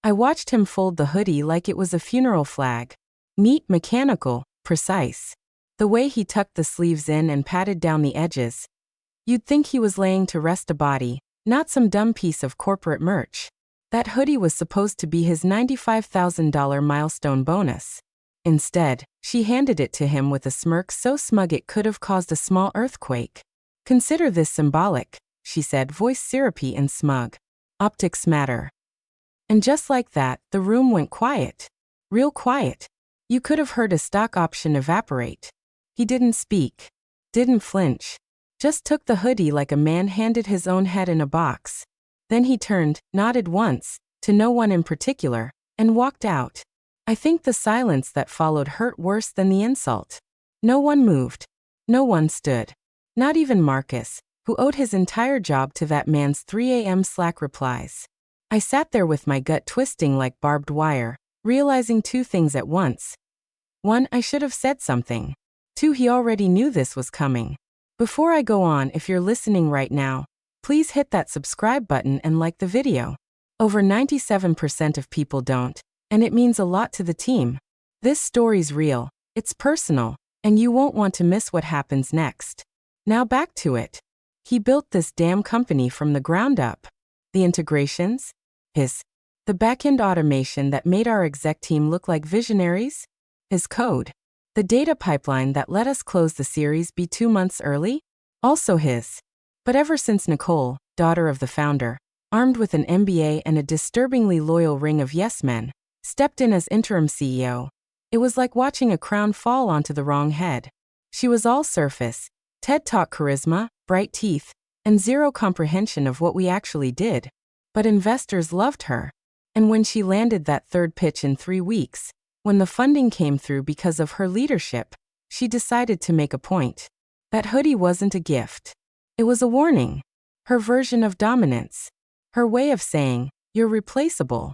I watched him fold the hoodie like it was a funeral flag. Neat, mechanical, precise. The way he tucked the sleeves in and patted down the edges. You'd think he was laying to rest a body, not some dumb piece of corporate merch. That hoodie was supposed to be his $95,000 milestone bonus. Instead, she handed it to him with a smirk so smug it could have caused a small earthquake. "Consider this symbolic," she said, voice syrupy and smug. "Optics matter." And just like that, the room went quiet. Real quiet. You could have heard a stock option evaporate. He didn't speak. Didn't flinch. Just took the hoodie like a man handed his own head in a box. Then he turned, nodded once, to no one in particular, and walked out. I think the silence that followed hurt worse than the insult. No one moved. No one stood. Not even Marcus, who owed his entire job to that man's 3 a.m. Slack replies. I sat there with my gut twisting like barbed wire, realizing two things at once. 1, I should have said something. 2, he already knew this was coming. Before I go on, if you're listening right now, please hit that subscribe button and like the video. Over 97% of people don't, and it means a lot to the team. This story's real, it's personal, and you won't want to miss what happens next. Now back to it. He built this damn company from the ground up. The integrations? The back-end automation that made our exec team look like visionaries? His code. The data pipeline that let us close the Series B 2 months early? Also his. But ever since Nicole, daughter of the founder, armed with an MBA and a disturbingly loyal ring of yes men, stepped in as interim CEO, it was like watching a crown fall onto the wrong head. She was all surface, TED Talk charisma, bright teeth, and zero comprehension of what we actually did. But investors loved her. And when she landed that third pitch in 3 weeks, when the funding came through because of her leadership, she decided to make a point. That hoodie wasn't a gift. It was a warning. Her version of dominance. Her way of saying, "You're replaceable."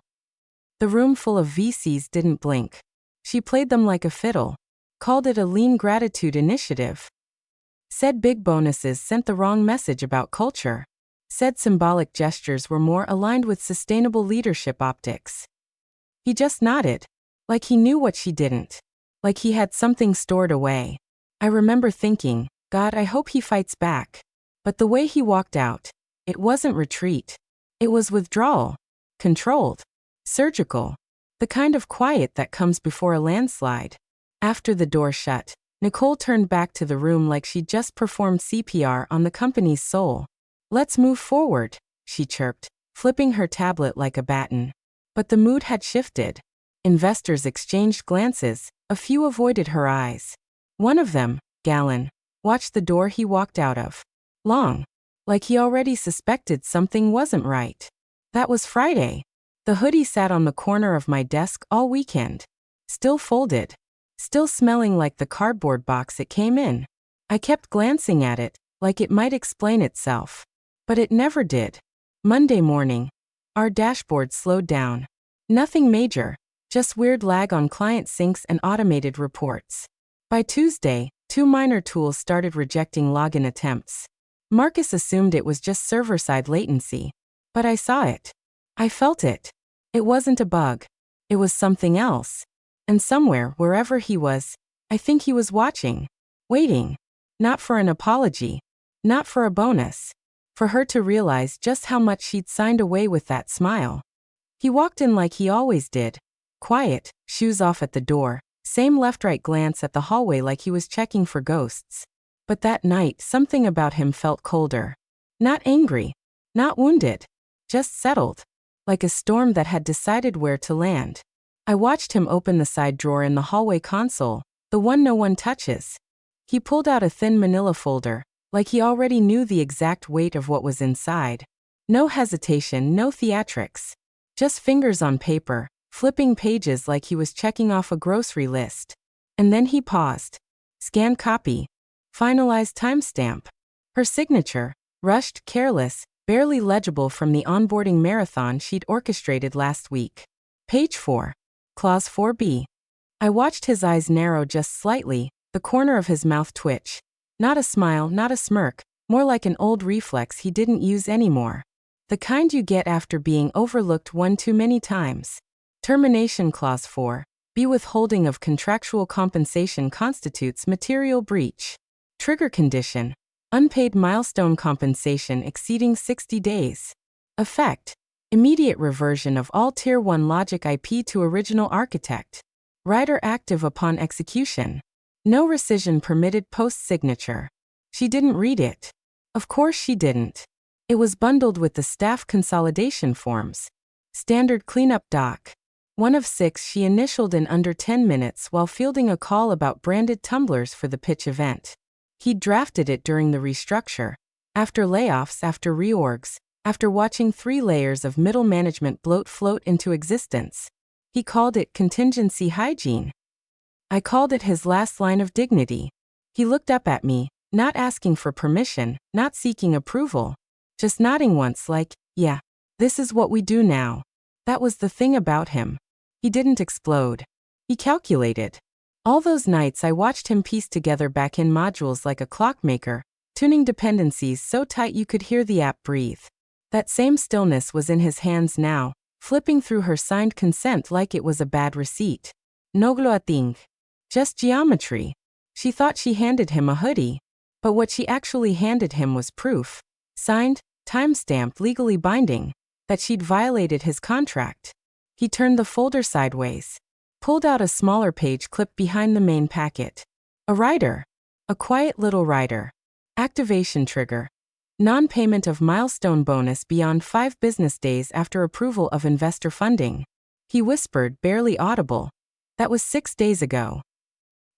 The room full of VCs didn't blink. She played them like a fiddle. Called it a lean gratitude initiative. Said big bonuses sent the wrong message about culture. Said symbolic gestures were more aligned with sustainable leadership optics. He just nodded. Like he knew what she didn't. Like he had something stored away. I remember thinking, God, I hope he fights back. But the way he walked out, it wasn't retreat. It was withdrawal. Controlled. Surgical. The kind of quiet that comes before a landslide. After the door shut, Nicole turned back to the room like she'd just performed CPR on the company's soul. "Let's move forward," she chirped, flipping her tablet like a baton. But the mood had shifted. Investors exchanged glances, a few avoided her eyes. One of them, Gallon, watched the door he walked out of. Long. Like he already suspected something wasn't right. That was Friday. The hoodie sat on the corner of my desk all weekend. Still folded. Still smelling like the cardboard box it came in. I kept glancing at it, like it might explain itself. But it never did. Monday morning. Our dashboard slowed down. Nothing major, just weird lag on client syncs and automated reports. By Tuesday, 2 minor tools started rejecting login attempts. Marcus assumed it was just server-side latency. But I saw it. I felt it. It wasn't a bug. It was something else. And somewhere, wherever he was, I think he was watching. Waiting. Not for an apology. Not for a bonus. For her to realize just how much she'd signed away with that smile. He walked in like he always did. Quiet, shoes off at the door, same left-right glance at the hallway like he was checking for ghosts. But that night, something about him felt colder. Not angry. Not wounded. Just settled. Like a storm that had decided where to land. I watched him open the side drawer in the hallway console, the one no one touches. He pulled out a thin manila folder, like he already knew the exact weight of what was inside. No hesitation, no theatrics. Just fingers on paper, flipping pages like he was checking off a grocery list. And then he paused. Scan copy. Finalized timestamp. Her signature, rushed, careless, barely legible from the onboarding marathon she'd orchestrated last week. Page 4. Clause 4B. I watched his eyes narrow just slightly, the corner of his mouth twitch. Not a smile, not a smirk, more like an old reflex he didn't use anymore. The kind you get after being overlooked one too many times. Termination Clause 4. B. Withholding of contractual compensation constitutes material breach. Trigger condition. Unpaid milestone compensation exceeding 60 days. Effect. Immediate reversion of all Tier 1 logic IP to original architect. Rider active upon execution. No rescission permitted post-signature. She didn't read it. Of course she didn't. It was bundled with the staff consolidation forms. Standard cleanup doc. One of 6 she initialed in under 10 minutes while fielding a call about branded tumblers for the pitch event. He'd drafted it during the restructure. After layoffs, after reorgs, after watching 3 layers of middle management bloat float into existence. He called it contingency hygiene. I called it his last line of dignity. He looked up at me, not asking for permission, not seeking approval. Just nodding once like, yeah, this is what we do now. That was the thing about him. He didn't explode. He calculated. All those nights I watched him piece together back-end modules like a clockmaker, tuning dependencies so tight you could hear the app breathe. That same stillness was in his hands now, flipping through her signed consent like it was a bad receipt. No gloating. Just geometry. She thought she handed him a hoodie. But what she actually handed him was proof. Signed, time-stamped, legally binding, that she'd violated his contract. He turned the folder sideways. Pulled out a smaller page clipped behind the main packet. A rider. A quiet little rider. Activation trigger. Non-payment of milestone bonus beyond 5 business days after approval of investor funding. He whispered, barely audible. That was 6 days ago.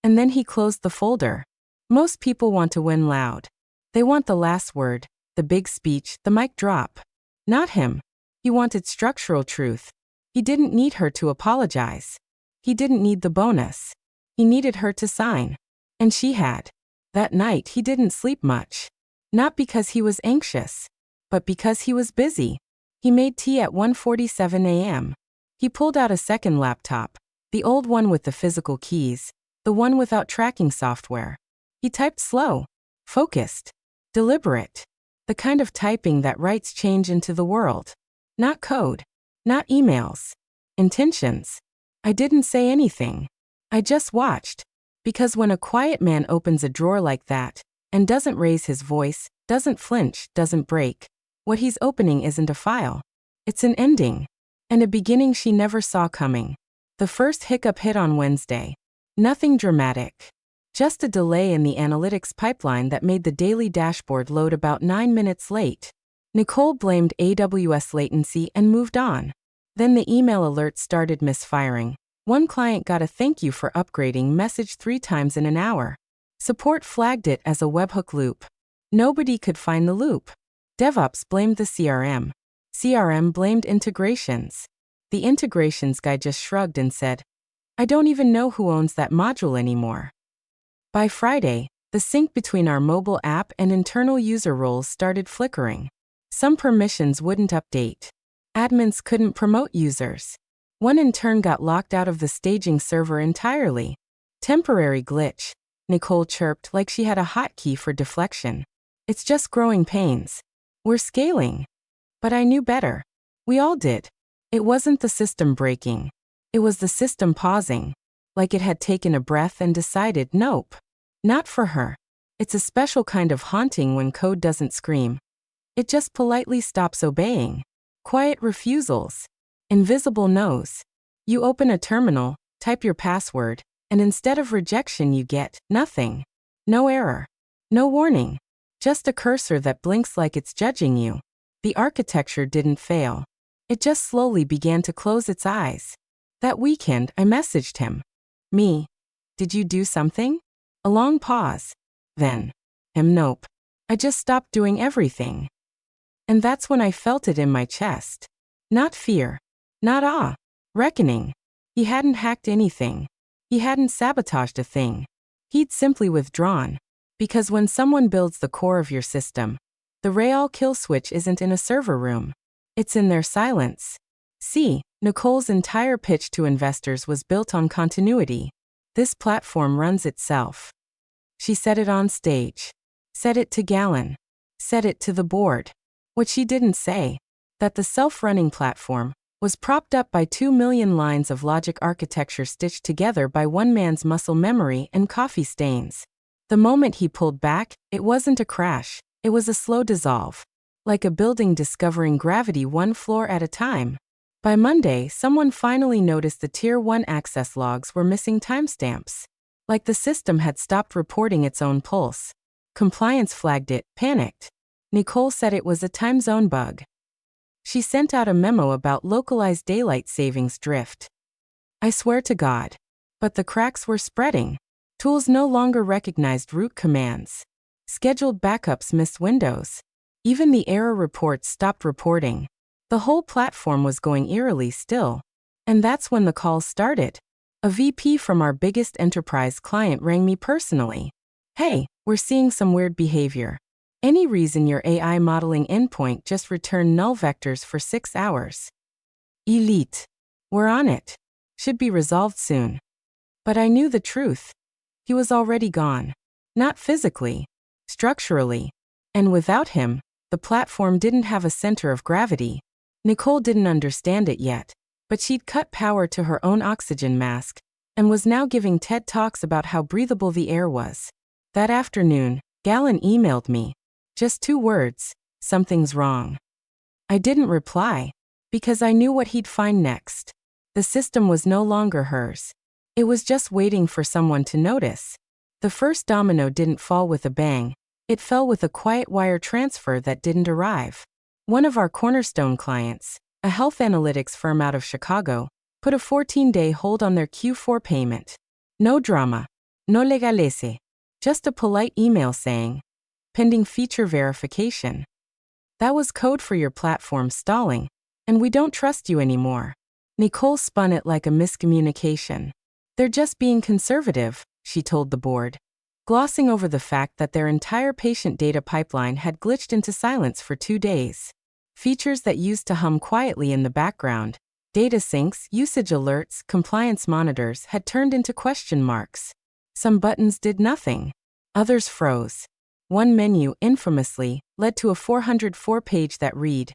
And then he closed the folder. Most people want to win loud. They want the last word, the big speech, the mic drop. Not him. He wanted structural truth. He didn't need her to apologize. He didn't need the bonus. He needed her to sign. And she had. That night he didn't sleep much. Not because he was anxious, but because he was busy. He made tea at 1:47 a.m. He pulled out a second laptop, the old one with the physical keys, the one without tracking software. He typed slow, focused, deliberate, the kind of typing that writes change into the world. Not code, not emails, intentions. I didn't say anything. I just watched. Because when a quiet man opens a drawer like that, and doesn't raise his voice, doesn't flinch, doesn't break, what he's opening isn't a file. It's an ending. And a beginning she never saw coming. The first hiccup hit on Wednesday. Nothing dramatic. Just a delay in the analytics pipeline that made the daily dashboard load about 9 minutes late. Nicole blamed AWS latency and moved on. Then the email alert started misfiring. One client got a thank you for upgrading message 3 times in an hour. Support flagged it as a webhook loop. Nobody could find the loop. DevOps blamed the CRM. CRM blamed integrations. The integrations guy just shrugged and said, I don't even know who owns that module anymore. By Friday, the sync between our mobile app and internal user roles started flickering. Some permissions wouldn't update. Admins couldn't promote users. One intern got locked out of the staging server entirely. Temporary glitch. Nicole chirped like she had a hotkey for deflection. It's just growing pains. We're scaling. But I knew better. We all did. It wasn't the system breaking. It was the system pausing. Like it had taken a breath and decided, nope. Not for her. It's a special kind of haunting when code doesn't scream. It just politely stops obeying. Quiet refusals. Invisible no's. You open a terminal, type your password, and instead of rejection you get nothing. No error. No warning. Just a cursor that blinks like it's judging you. The architecture didn't fail. It just slowly began to close its eyes. That weekend, I messaged him. Me. Did you do something? A long pause. Then. Him, nope. I just stopped doing everything. And that's when I felt it in my chest. Not fear. Not awe. Reckoning. He hadn't hacked anything. He hadn't sabotaged a thing. He'd simply withdrawn. Because when someone builds the core of your system, the real kill switch isn't in a server room. It's in their silence. See, Nicole's entire pitch to investors was built on continuity. This platform runs itself. She said it on stage. Said it to Gallon. Said it to the board. What she didn't say that the self-running platform was propped up by 2 million lines of logic architecture stitched together by one man's muscle memory and coffee stains. The moment he pulled back, it wasn't a crash, it was a slow dissolve, like a building discovering gravity one floor at a time. By Monday, someone finally noticed the Tier 1 access logs were missing timestamps. Like the system had stopped reporting its own pulse. Compliance flagged it, panicked. Nicole said it was a time zone bug. She sent out a memo about localized daylight savings drift. I swear to God. But the cracks were spreading. Tools no longer recognized root commands. Scheduled backups missed windows. Even the error reports stopped reporting. The whole platform was going eerily still. And that's when the calls started. A VP from our biggest enterprise client rang me personally. Hey, we're seeing some weird behavior. Any reason your AI modeling endpoint just returned null vectors for 6 hours? Elite. We're on it. Should be resolved soon. But I knew the truth. He was already gone. Not physically. Structurally. And without him, the platform didn't have a center of gravity. Nicole didn't understand it yet, but she'd cut power to her own oxygen mask and was now giving TED Talks about how breathable the air was. That afternoon, Galen emailed me. Just 2 words, something's wrong. I didn't reply, because I knew what he'd find next. The system was no longer hers. It was just waiting for someone to notice. The first domino didn't fall with a bang. It fell with a quiet wire transfer that didn't arrive. One of our cornerstone clients, a health analytics firm out of Chicago, put a 14-day hold on their Q4 payment. No drama. No legalese. Just a polite email saying, pending feature verification. That was code for your platform stalling, and we don't trust you anymore. Nicole spun it like a miscommunication. They're just being conservative, she told the board, glossing over the fact that their entire patient data pipeline had glitched into silence for 2 days. Features that used to hum quietly in the background, data syncs, usage alerts, compliance monitors had turned into question marks. Some buttons did nothing. Others froze. One menu, infamously, led to a 404-page that read,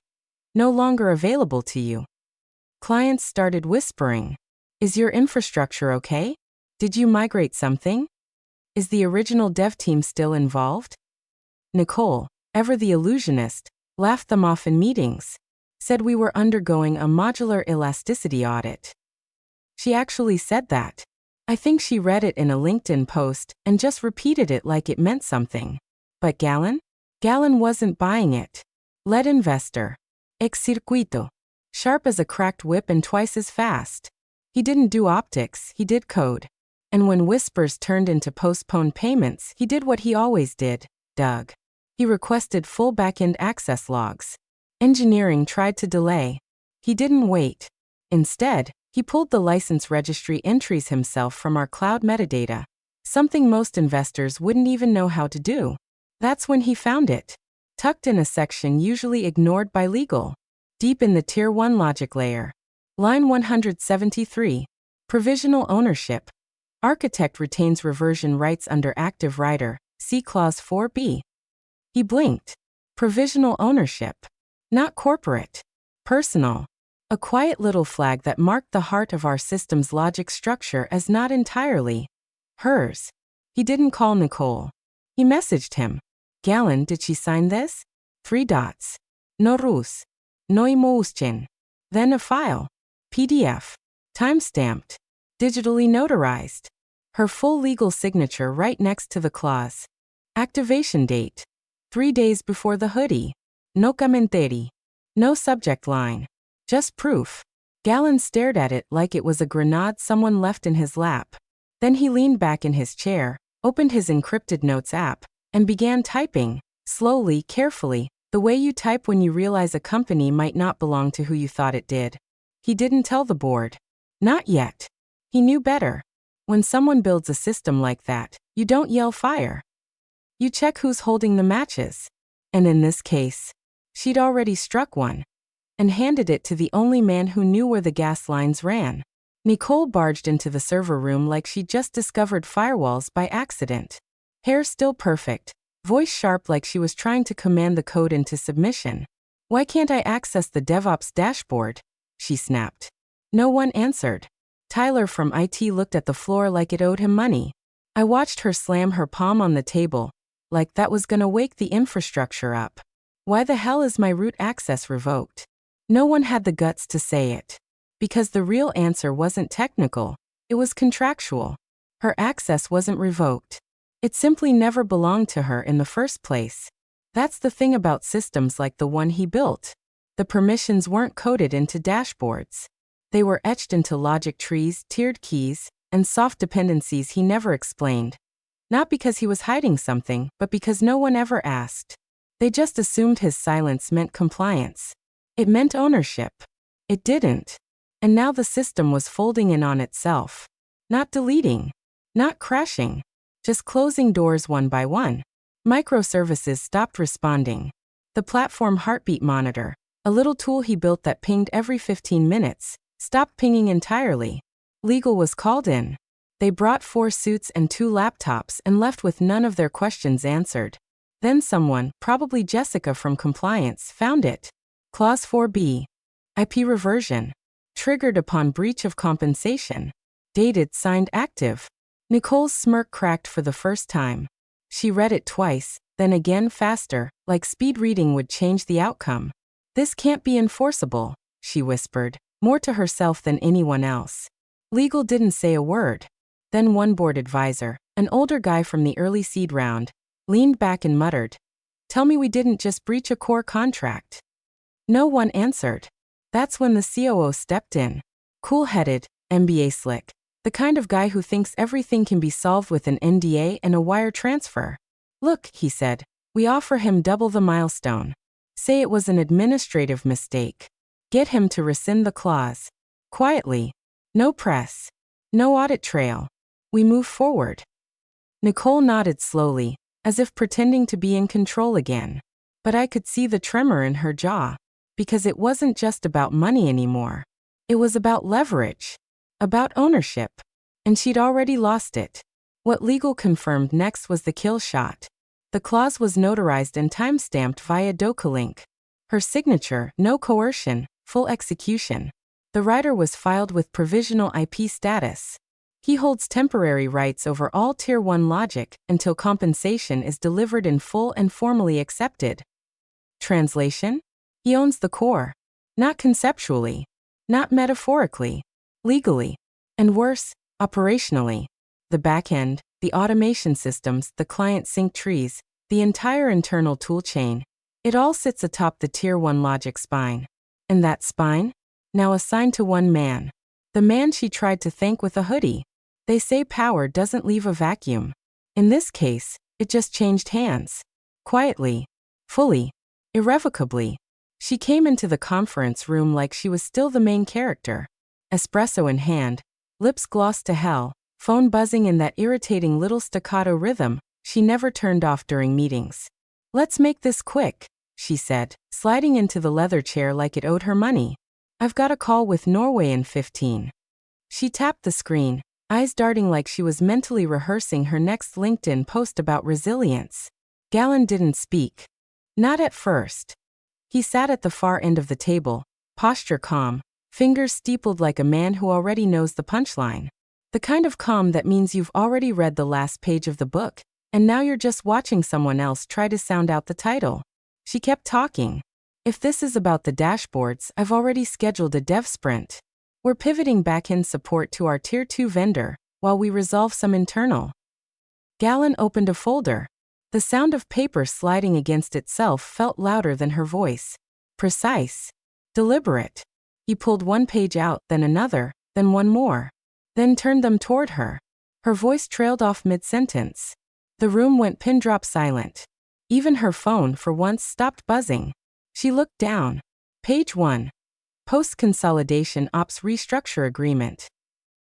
"No longer available to you." Clients started whispering, "Is your infrastructure okay? Did you migrate something? Is the original dev team still involved?" Nicole, ever the illusionist, laughed them off in meetings, said we were undergoing a modular elasticity audit. She actually said that. I think she read it in a LinkedIn post and just repeated it like it meant something. But Galen? Galen wasn't buying it. Lead investor. Ex circuito. Sharp as a cracked whip and twice as fast. He didn't do optics, he did code. And when whispers turned into postponed payments, he did what he always did, dug. He requested full backend access logs. Engineering tried to delay. He didn't wait. Instead, he pulled the license registry entries himself from our cloud metadata, something most investors wouldn't even know how to do. That's when he found it, tucked in a section usually ignored by legal, deep in the Tier 1 logic layer. Line 173, provisional ownership. Architect retains reversion rights under active writer, see Clause 4b. He blinked. Provisional ownership. Not corporate. Personal. A quiet little flag that marked the heart of our system's logic structure as not entirely hers. He didn't call Nicole. He messaged him. Galen, did she sign this? 3 dots. No Rus. No Imouschen. Then a file. PDF. Time-stamped. Digitally notarized. Her full legal signature right next to the clause. Activation date. 3 days before the hoodie. No commentary. No subject line. Just proof. Galen stared at it like it was a grenade someone left in his lap. Then he leaned back in his chair, opened his encrypted notes app, and began typing, slowly, carefully, the way you type when you realize a company might not belong to who you thought it did. He didn't tell the board. Not yet. He knew better. When someone builds a system like that, you don't yell fire. You check who's holding the matches. And in this case, she'd already struck one and handed it to the only man who knew where the gas lines ran. Nicole barged into the server room like she'd just discovered firewalls by accident. Hair still perfect, voice sharp like she was trying to command the code into submission. Why can't I access the DevOps dashboard? She snapped. No one answered. Tyler from IT looked at the floor like it owed him money. I watched her slam her palm on the table, like that was gonna wake the infrastructure up. Why the hell is my root access revoked? No one had the guts to say it. Because the real answer wasn't technical, it was contractual. Her access wasn't revoked. It simply never belonged to her in the first place. That's the thing about systems like the one he built. The permissions weren't coded into dashboards. They were etched into logic trees, tiered keys, and soft dependencies he never explained. Not because he was hiding something, but because no one ever asked. They just assumed his silence meant compliance. It meant ownership. It didn't. And now the system was folding in on itself. Not deleting. Not crashing. Just closing doors one by one. Microservices stopped responding. The platform heartbeat monitor, a little tool he built that pinged every 15 minutes, stopped pinging entirely. Legal was called in. They brought 4 suits and 2 laptops and left with none of their questions answered. Then someone, probably Jessica from compliance, found it. Clause 4B. IP reversion. Triggered upon breach of compensation. Dated, signed, active. Nicole's smirk cracked for the first time. She read it twice, then again faster, like speed reading would change the outcome. This can't be enforceable, she whispered, more to herself than anyone else. Legal didn't say a word. Then one board advisor, an older guy from the early seed round, leaned back and muttered, "Tell me we didn't just breach a core contract." No one answered. That's when the COO stepped in. Cool-headed, MBA slick. The kind of guy who thinks everything can be solved with an NDA and a wire transfer. Look, he said, we offer him double the milestone. Say it was an administrative mistake. Get him to rescind the clause. Quietly. No press. No audit trail. We move forward. Nicole nodded slowly, as if pretending to be in control again. But I could see the tremor in her jaw. Because it wasn't just about money anymore. It was about leverage. About ownership. And she'd already lost it. What legal confirmed next was the kill shot. The clause was notarized and timestamped via DocuLink. Her signature, no coercion, full execution. The writer was filed with provisional IP status. He holds temporary rights over all Tier 1 logic until compensation is delivered in full and formally accepted. Translation? He owns the core. Not conceptually. Not metaphorically. Legally. And worse, operationally. The backend, the automation systems, the client sync trees, the entire internal toolchain. It all sits atop the Tier 1 logic spine. And that spine? Now assigned to one man. The man she tried to thank with a hoodie. They say power doesn't leave a vacuum. In this case, it just changed hands. Quietly. Fully. Irrevocably. She came into the conference room like she was still the main character. Espresso in hand, lips glossed to hell, phone buzzing in that irritating little staccato rhythm she never turned off during meetings. Let's make this quick, she said, sliding into the leather chair like it owed her money. I've got a call with Norway in 15. She tapped the screen, eyes darting like she was mentally rehearsing her next LinkedIn post about resilience. Galen didn't speak. Not at first. He sat at the far end of the table, posture calm, fingers steepled like a man who already knows the punchline. The kind of calm that means you've already read the last page of the book, and now you're just watching someone else try to sound out the title. She kept talking. If this is about the dashboards, I've already scheduled a dev sprint. We're pivoting back-end support to our Tier 2 vendor, while we resolve some internal. Galen opened a folder. The sound of paper sliding against itself felt louder than her voice. Precise. Deliberate. He pulled one page out, then another, then one more. Then turned them toward her. Her voice trailed off mid-sentence. The room went pin-drop silent. Even her phone, for once, stopped buzzing. She looked down. Page 1. Post-consolidation ops restructure agreement.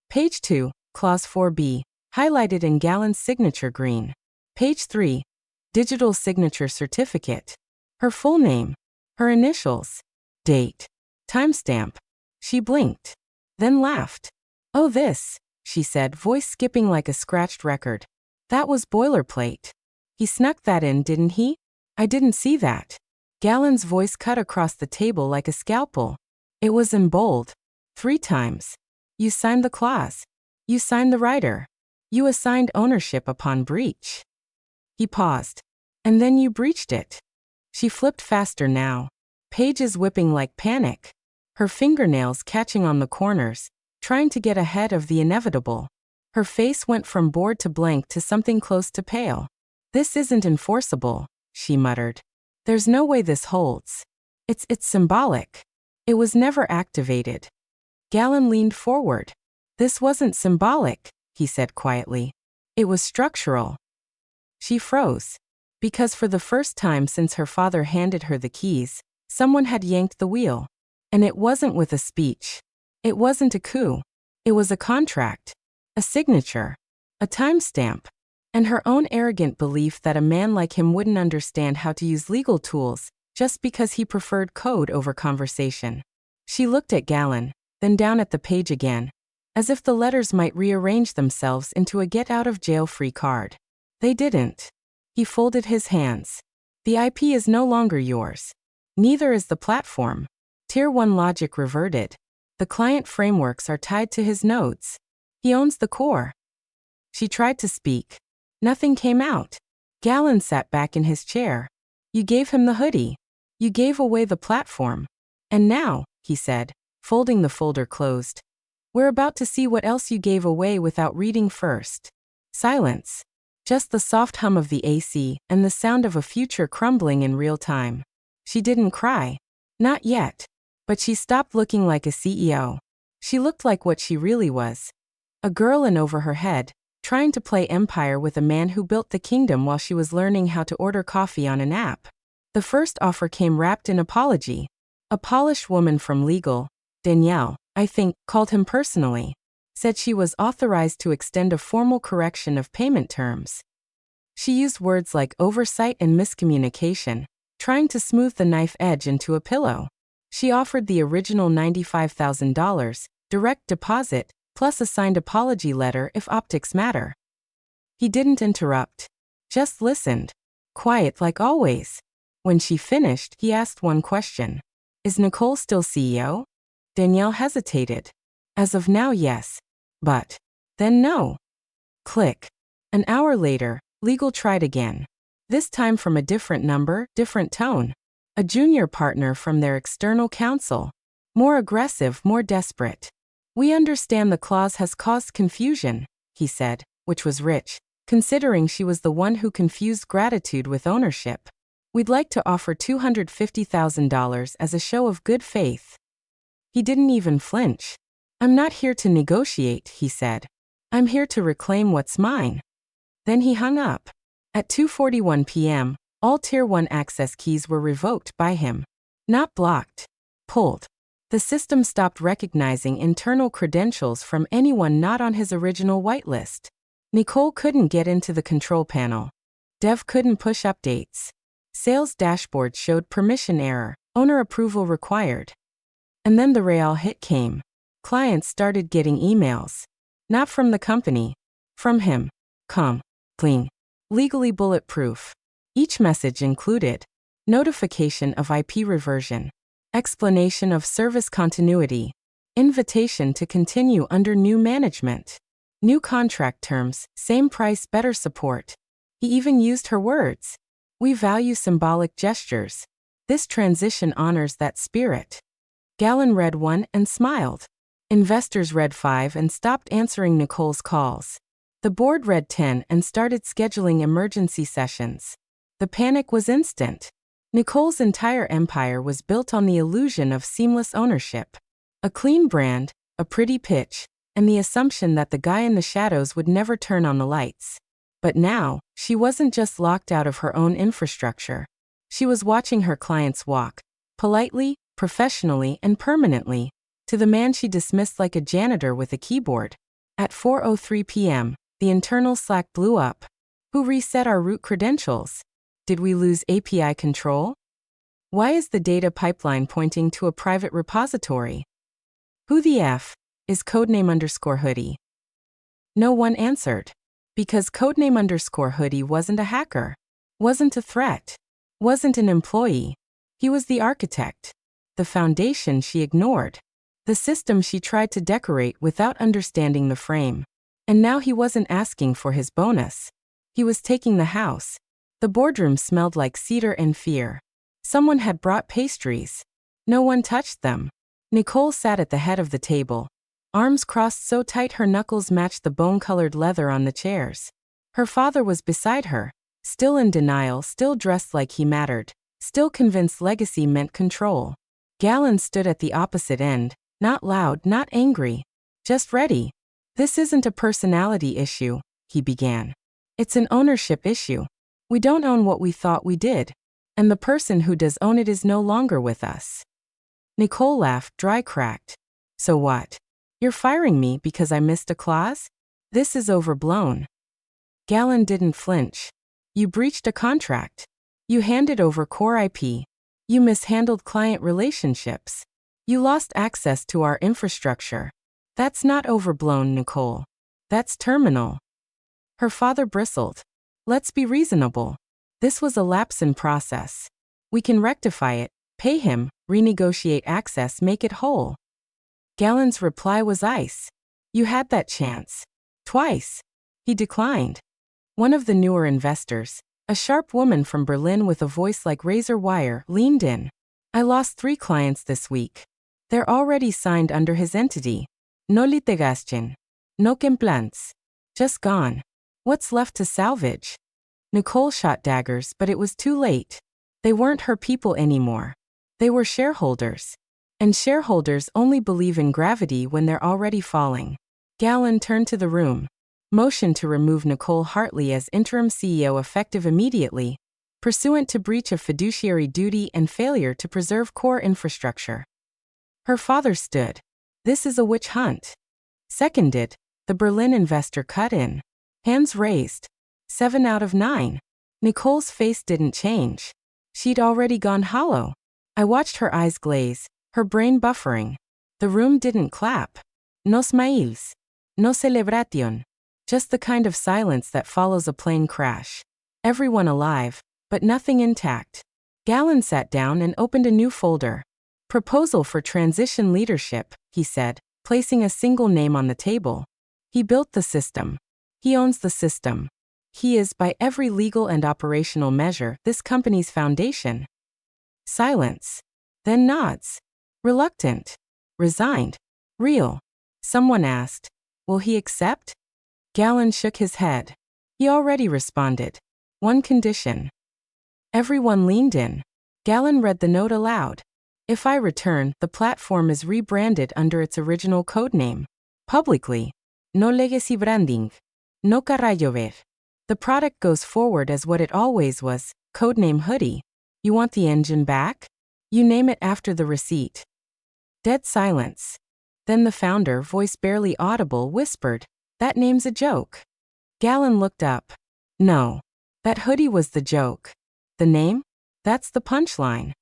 Page 2, Clause 4B, highlighted in Galen's signature green. Page 3. Digital signature certificate. Her full name. Her initials. Date. Timestamp. She blinked. Then laughed. Oh, this, she said, voice skipping like a scratched record. That was boilerplate. He snuck that in, didn't he? I didn't see that. Galen's voice cut across the table like a scalpel. It was in bold. 3 times. You signed the clause. You signed the rider. You assigned ownership upon breach. He paused. And then you breached it. She flipped faster now. Pages whipping like panic. Her fingernails catching on the corners, trying to get ahead of the inevitable. Her face went from bored to blank to something close to pale. This isn't enforceable, she muttered. There's no way this holds. It's symbolic. It was never activated. Galen leaned forward. This wasn't symbolic, he said quietly. It was structural. She froze. Because for the first time since her father handed her the keys, someone had yanked the wheel. And it wasn't with a speech. It wasn't a coup. It was a contract. A signature. A timestamp. And her own arrogant belief that a man like him wouldn't understand how to use legal tools just because he preferred code over conversation. She looked at Galen, then down at the page again, as if the letters might rearrange themselves into a get-out-of-jail-free card. They didn't. He folded his hands. The IP is no longer yours. Neither is the platform. Tier 1 logic reverted. The client frameworks are tied to his nodes. He owns the core. She tried to speak. Nothing came out. Galen sat back in his chair. You gave him the hoodie. You gave away the platform. And now, he said, folding the folder closed, we're about to see what else you gave away without reading first. Silence. Just the soft hum of the AC and the sound of a future crumbling in real time. She didn't cry. Not yet. But she stopped looking like a CEO. She looked like what she really was. A girl in over her head, trying to play empire with a man who built the kingdom while she was learning how to order coffee on an app. The first offer came wrapped in apology. A polished woman from legal, Danielle, I think, called him personally. Said she was authorized to extend a formal correction of payment terms. She used words like oversight and miscommunication, trying to smooth the knife edge into a pillow. She offered the original $95,000, direct deposit, plus a signed apology letter if optics matter. He didn't interrupt. Just listened. Quiet like always. When she finished, he asked one question. Is Nicole still CEO? Danielle hesitated. As of now, yes. But then no. Click. An hour later, legal tried again. This time from a different number, different tone. A junior partner from their external counsel. More aggressive, more desperate. We understand the clause has caused confusion, he said, which was rich, considering she was the one who confused gratitude with ownership. We'd like to offer $250,000 as a show of good faith. He didn't even flinch. I'm not here to negotiate, he said. I'm here to reclaim what's mine. Then he hung up. At 2:41 p.m., all Tier 1 access keys were revoked by him. Not blocked. Pulled. The system stopped recognizing internal credentials from anyone not on his original whitelist. Nicole couldn't get into the control panel. Dev couldn't push updates. Sales dashboard showed permission error, owner approval required. And then the real hit came. Clients started getting emails. Not from the company. From him. Clean. Legally bulletproof. Each message included notification of IP reversion, explanation of service continuity, invitation to continue under new management, new contract terms, same price, better support. He even used her words. We value symbolic gestures. This transition honors that spirit. Galen read 1 and smiled. Investors read 5 and stopped answering Nicole's calls. The board read 10 and started scheduling emergency sessions. The panic was instant. Nicole's entire empire was built on the illusion of seamless ownership. A clean brand, a pretty pitch, and the assumption that the guy in the shadows would never turn on the lights. But now, she wasn't just locked out of her own infrastructure. She was watching her clients walk, politely, professionally, and permanently, to the man she dismissed like a janitor with a keyboard. At 4:03 p.m., the internal Slack blew up. Who reset our root credentials? Did we lose API control? Why is the data pipeline pointing to a private repository? Who the F is codename_hoodie? No one answered. Because codename_hoodie wasn't a hacker, wasn't a threat, wasn't an employee. He was the architect. The foundation she ignored. The system she tried to decorate without understanding the frame. And now he wasn't asking for his bonus. He was taking the house. The boardroom smelled like cedar and fear. Someone had brought pastries. No one touched them. Nicole sat at the head of the table. Arms crossed so tight her knuckles matched the bone-colored leather on the chairs. Her father was beside her, still in denial, still dressed like he mattered, still convinced legacy meant control. Galen stood at the opposite end, not loud, not angry, just ready. This isn't a personality issue, he began. It's an ownership issue. We don't own what we thought we did. And the person who does own it is no longer with us. Nicole laughed, dry cracked. So what? You're firing me because I missed a clause? This is overblown. Galen didn't flinch. You breached a contract. You handed over core IP. You mishandled client relationships. You lost access to our infrastructure. That's not overblown, Nicole. That's terminal. Her father bristled. Let's be reasonable. This was a lapse in process. We can rectify it, pay him, renegotiate access, make it whole. Galen's reply was ice. You had that chance. Twice. He declined. One of the newer investors, a sharp woman from Berlin with a voice like razor wire, leaned in. I lost 3 clients this week. They're already signed under his entity. No litigación. No complaints. Just gone. What's left to salvage? Nicole shot daggers, but it was too late. They weren't her people anymore. They were shareholders. And shareholders only believe in gravity when they're already falling. Galen turned to the room. Motioned to remove Nicole Hartley as interim CEO effective immediately, pursuant to breach of fiduciary duty and failure to preserve core infrastructure. Her father stood. This is a witch hunt. Seconded, the Berlin investor cut in. Hands raised. 7 out of 9. Nicole's face didn't change. She'd already gone hollow. I watched her eyes glaze, her brain buffering. The room didn't clap. No smiles. No celebración. Just the kind of silence that follows a plane crash. Everyone alive, but nothing intact. Galen sat down and opened a new folder. Proposal for transition leadership, he said, placing a single name on the table. He built the system. He owns the system. He is, by every legal and operational measure, this company's foundation. Silence. Then nods. Reluctant. Resigned. Real. Someone asked, will he accept? Galen shook his head. He already responded. One condition. Everyone leaned in. Galen read the note aloud. If I return, the platform is rebranded under its original codename. Publicly. No legacy branding. No carallo ver. The product goes forward as what it always was, codename Hoodie. You want the engine back? You name it after the receipt. Dead silence. Then the founder, voice barely audible, whispered, that name's a joke. Galen looked up. No. That hoodie was the joke. The name? That's the punchline.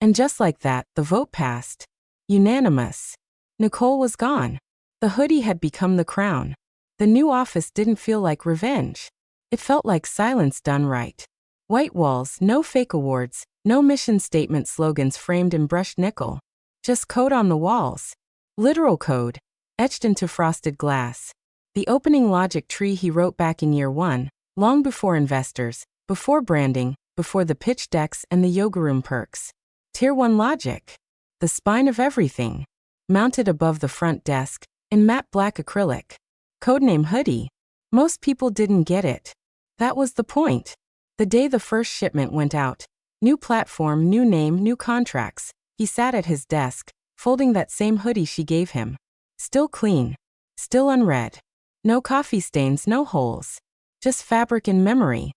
And just like that, the vote passed. Unanimous. Nicole was gone. The hoodie had become the crown. The new office didn't feel like revenge. It felt like silence done right. White walls, no fake awards, no mission statement slogans framed in brushed nickel. Just code on the walls. Literal code, etched into frosted glass. The opening logic tree he wrote back in year 1, long before investors, before branding, before the pitch decks and the yoga room perks. Tier 1 logic. The spine of everything. Mounted above the front desk, in matte black acrylic. Codename Hoodie. Most people didn't get it. That was the point. The day the first shipment went out. New platform, new name, new contracts. He sat at his desk, folding that same hoodie she gave him. Still clean. Still unread. No coffee stains, no holes. Just fabric and memory.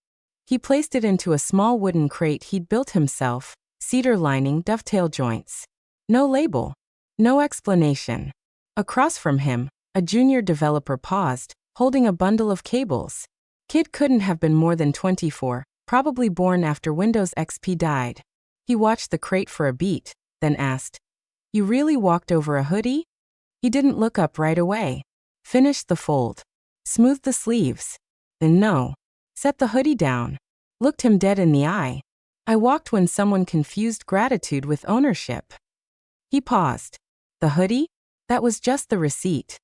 He placed it into a small wooden crate he'd built himself, cedar lining, dovetail joints. No label. No explanation. Across from him, a junior developer paused, holding a bundle of cables. Kid couldn't have been more than 24, probably born after Windows XP died. He watched the crate for a beat, then asked, you really walked over a hoodie? He didn't look up right away. Finished the fold. Smoothed the sleeves. Then no. Set the hoodie down. Looked him dead in the eye. I walked when someone confused gratitude with ownership. He paused. The hoodie? That was just the receipt.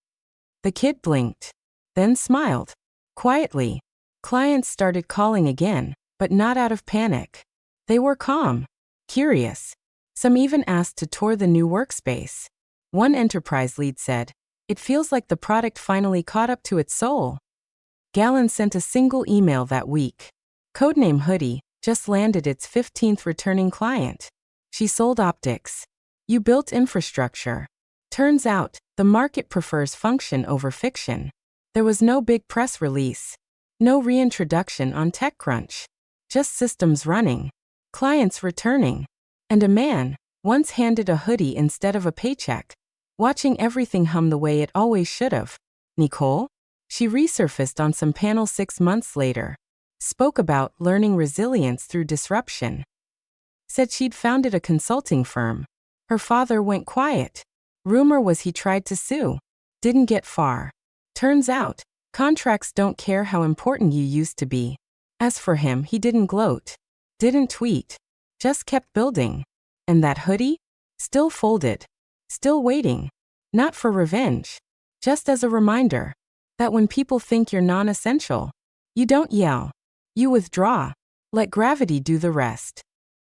The kid blinked, then smiled. Quietly, clients started calling again, but not out of panic. They were calm, curious. Some even asked to tour the new workspace. One enterprise lead said, "It feels like the product finally caught up to its soul." Gallon sent a single email that week. Codename Hoodie just landed its 15th returning client. She sold optics. You built infrastructure. Turns out, the market prefers function over fiction. There was no big press release. No reintroduction on TechCrunch. Just systems running. Clients returning. And a man, once handed a hoodie instead of a paycheck, watching everything hum the way it always should have. Nicole? She resurfaced on some panel 6 months later. Spoke about learning resilience through disruption. Said she'd founded a consulting firm. Her father went quiet. Rumor was he tried to sue. Didn't get far. Turns out, contracts don't care how important you used to be. As for him, he didn't gloat. Didn't tweet. Just kept building. And that hoodie? Still folded. Still waiting. Not for revenge. Just as a reminder that when people think you're non-essential, you don't yell. You withdraw. Let gravity do the rest.